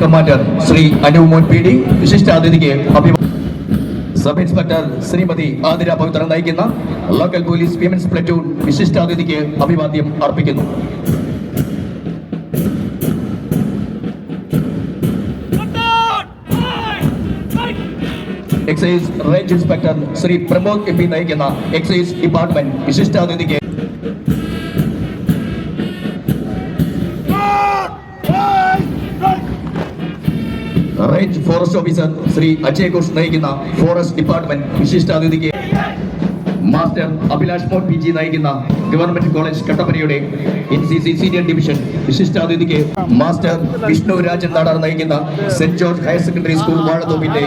Commander Shri Anumon P D വിശിഷ്ടാതിഥിക്ക് sub inspector Shrimati Athira Pavithra നയിക്കുന്ന local police women's platoon വിശിഷ്ടാതിഥിക്ക് അഭിവാദ്യം അർപ്പിക്കുന്നു. Excise range inspector Shri Pramod M P നയിക്കുന്ന എക്സൈസ് ഡിപ്പാർട്ട്മെന്റ് വിശിഷ്ടാതിഥിക്ക് range forest officer Shri Ajay Ghosh നയിക്കുന്ന ഫോറസ്റ്റ് ഡിപ്പാർട്ട്മെന്റ് വിശിഷ്ടാതിഥിക്ക് master Abhilash Mon P G നയിക്കുന്ന ഗവൺമെന്റ് കോളേജ് കട്ടപ്പനയുടെ NCC സീനിയർ ഡിവിഷൻ വിശിഷ്ടാതിഥിക്ക് മാസ്റ്റർ വിഷ്ണു രാജൻ നാടാർ നയിക്കുന്ന saint George higher secondary school വാഴത്തോപ്പിന്റെ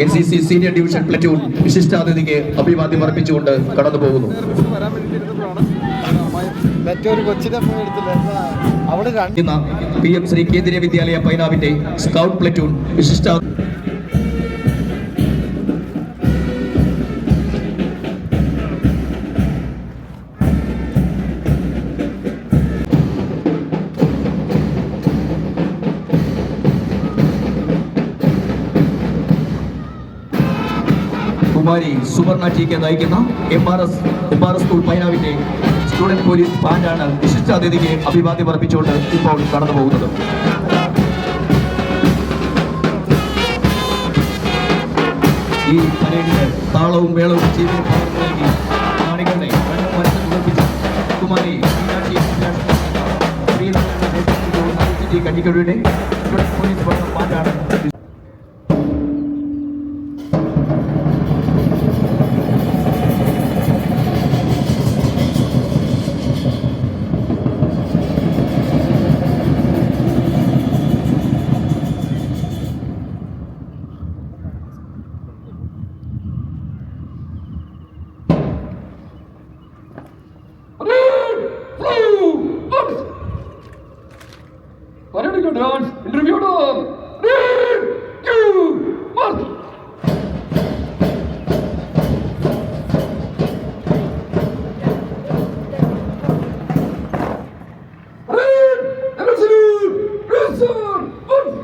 NCC സീനിയർ ഡിവിഷൻ പ്ലറ്റൂൺ വിശിഷ്ടാതിഥിക്ക് അഭിവാദ്യം അർപ്പിച്ചുകൊണ്ട് കടന്നു പോകുന്നു. PM ശ്രീ കേന്ദ്രീയ വിദ്യാലയ പൈനാവിന്റെ സ്കൗട്ട് പ്ലറ്റൂൺ വിശിഷ്ട കുമാരി സുവർണ ടി കെ നയിക്കുന്ന MRS സ്കൂൾ പൈനാവിന്റെ സ്റ്റുഡന്റ് പോലീസ് ബാൻഡാണ് വിശിഷ്ടാതിഥിക്ക് അഭിവാദ്യം അർപ്പിച്ചുകൊണ്ട് ഇപ്പോൾ കടന്നു പോകുന്നത്. ഈ പരേഡിന് താളവും മേളവും ജീവിതം നൽകി കാണികളുടെ കുമാരി കഞ്ഞിക്കഴിയുടെ സ്റ്റുഡന്റ് പോലീസ് ബാൻഡാണ്. Interview done. Read, you, march. Read, absolute, listen, march.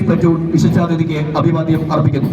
Platoon വിശിഷ്ടാതിഥിക്ക് അഭിവാദ്യം അർപ്പിക്കുന്നു.